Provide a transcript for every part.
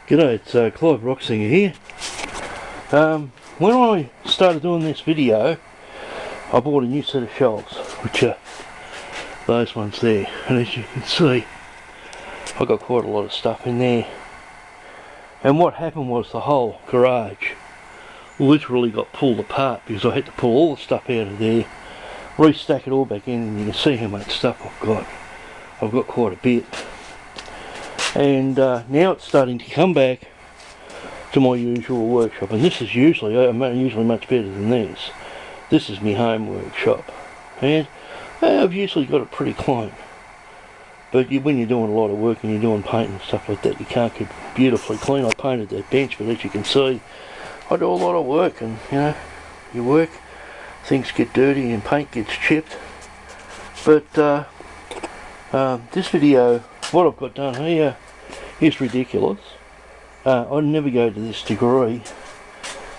G'day, it's Clive Rocksinger here. When I started doing this video, I bought a new set of shelves, which are those ones there, and as you can see, I got quite a lot of stuff in there. And what happened was the whole garage literally got pulled apart because I had to pull all the stuff out of there, restack it all back in, and you can see how much stuff I've got. I've got quite a bit. And now it's starting to come back to my usual workshop, and this is usually much better than this. This is my home workshop, and I've usually got it pretty clean. But when you're doing a lot of work and you're doing paint and stuff like that, you can't keep it beautifully clean. I painted that bench, but as you can see, I do a lot of work, and you work, things get dirty and paint gets chipped. But this video, what I've got done here is ridiculous. I'd never go to this degree,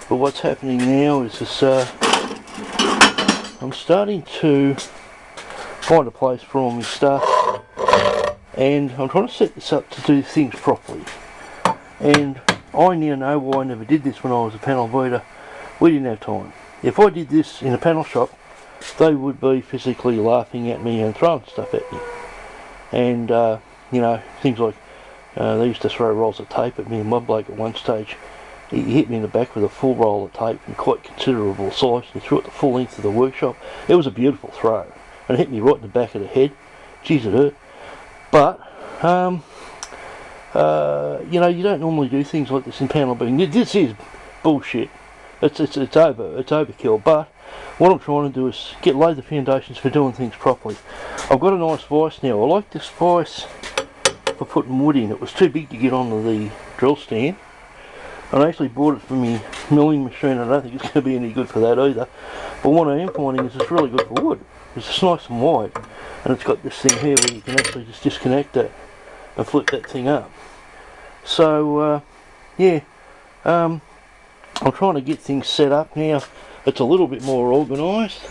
but what's happening now is this, I'm starting to find a place for all my stuff, and I'm trying to set this up to do things properly. And I now know why I never did this when I was a panel beater. We didn't have time. If I did this in a panel shop, they would be physically laughing at me and throwing stuff at me. And things like they used to throw rolls of tape at me, and my bloke at one stage, he hit me in the back with a full roll of tape in quite considerable size. He threw it the full length of the workshop. It was a beautiful throw, and it hit me right in the back of the head. Jeez, it hurt. But you don't normally do things like this in panel beating. This is bullshit. It's overkill. But what I'm trying to do is lay the foundations for doing things properly. I've got a nice vise now. I like this vise for putting wood in. It was too big to get onto the drill stand, and I actually bought it from my milling machine. I don't think it's going to be any good for that either, but what I am finding is it's really good for wood. It's nice and wide, and it's got this thing here where you can actually just disconnect it and flip that thing up. So I'm trying to get things set up now. It's a little bit more organised,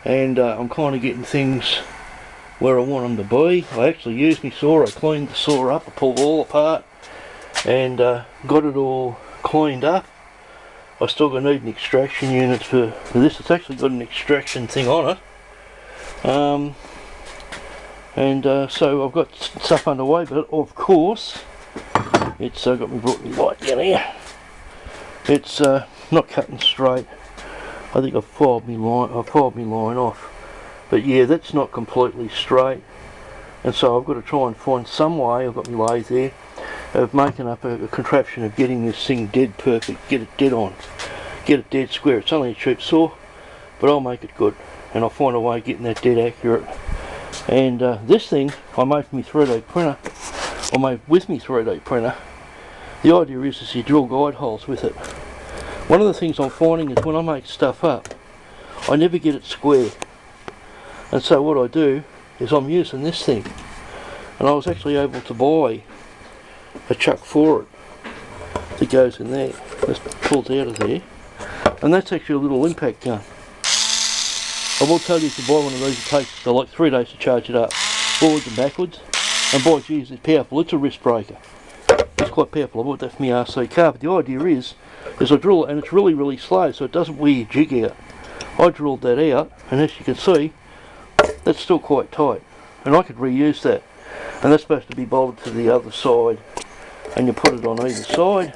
and I'm kind of getting things where I want them to be. I actually used my saw. I cleaned the saw up, I pulled it all apart, and got it all cleaned up. I still gonna need an extraction unit for this. It's actually got an extraction thing on it, so I've got stuff underway. But of course, it's brought me light down here. It's not cutting straight. I think I've filed my line off. But yeah, that's not completely straight, and so I've got to try and find some way. I've got my lathe there, of making up a contraption of getting this thing dead perfect, get it dead on, get it dead square. It's only a cheap saw, but I'll make it good, and I'll find a way of getting that dead accurate. And this thing I made with my 3D printer. The idea is you drill guide holes with it. One of the things I'm finding is when I make stuff up, I never get it square. And so what I do is I'm using this thing, and I was actually able to buy a chuck for it that goes in there. Just pulls out of there, and that's actually a little impact gun. I will tell you, if you buy one of these, it takes like 3 days to charge it up, forwards and backwards. And by geez, it's powerful. It's a wrist breaker. It's quite powerful. I bought that from my RC car. But the idea is I drill it, and it's really, really slow, so it doesn't wear your jig out. I drilled that out, and as you can see, that's still quite tight, and I could reuse that. And that's supposed to be bolted to the other side, and you put it on either side,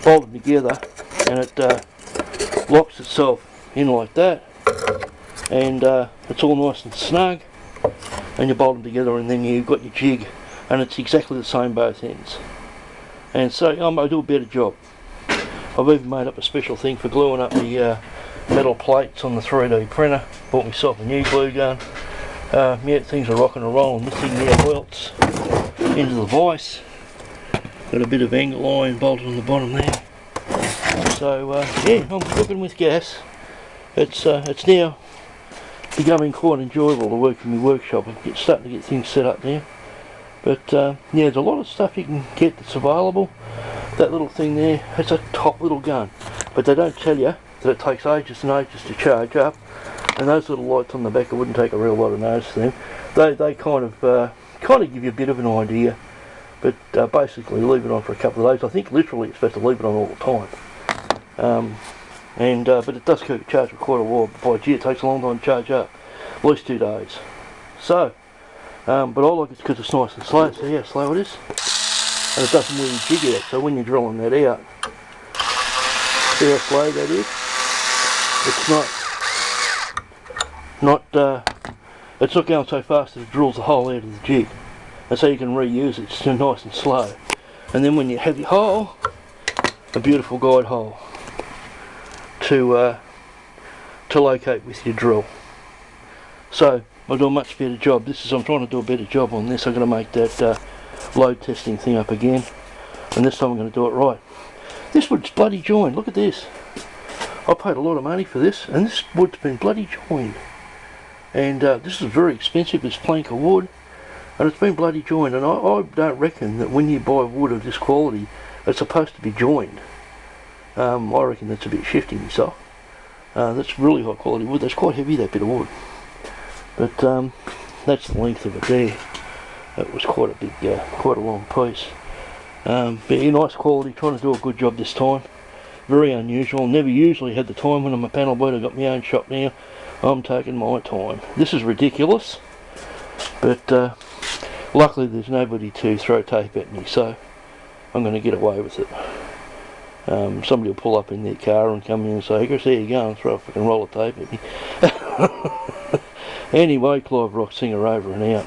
bolt them together, and it locks itself in like that, and it's all nice and snug, and you bolt them together, and then you've got your jig, and it's exactly the same both ends. And so I do a better job. I've even made up a special thing for gluing up the metal plates on the 3D printer. Bought myself a new glue gun. Yeah, things are rocking and rolling. This thing now welts into the vise. Got a bit of angle iron bolted on the bottom there. So yeah, I'm cooking with gas. It's now becoming quite enjoyable to work in my workshop. I'm starting to get things set up now. But yeah, there's a lot of stuff you can get that's available. That little thing there, it's a top little gun, but they don't tell you that it takes ages and ages to charge up. And those little lights on the back, I wouldn't take a real lot of notice of them. They kind of give you a bit of an idea But basically leave it on for a couple of days. I think literally it's supposed to leave it on all the time. But it does keep it charged for quite a while. By gee, it takes a long time to charge up, at least 2 days. So, but I like it because it's nice and slow. See how slow it is? And it doesn't really jig out, so when you're drilling that out, see how slow that is? It's not going so fast that it drills the hole out of the jig. And so you can reuse it, it's still nice and slow. And then when you have your hole, a beautiful guide hole to locate with your drill. So I'll do a much better job. I'm trying to do a better job on this. I'm going to make that load testing thing up again, and this time I'm going to do it right. This wood's bloody joined. Look at this. I paid a lot of money for this, and this wood's been bloody joined. And this is very expensive, this plank of wood, and it's been bloody joined. And I don't reckon that when you buy wood of this quality, it's supposed to be joined. I reckon that's a bit shifty myself. That's really high quality wood. That's quite heavy, that bit of wood. But that's the length of it there. That was quite a big, quite a long piece. But yeah, nice quality. Trying to do a good job this time. Very unusual. Never usually had the time when I'm a panel beater. I've got my own shop now. I'm taking my time. This is ridiculous, but luckily there's nobody to throw tape at me, so I'm going to get away with it. Somebody will pull up in their car and come in and say, "Chris, there you go," and throw a fucking roll of tape at me. Anyway, Clive Rock Singer over and out.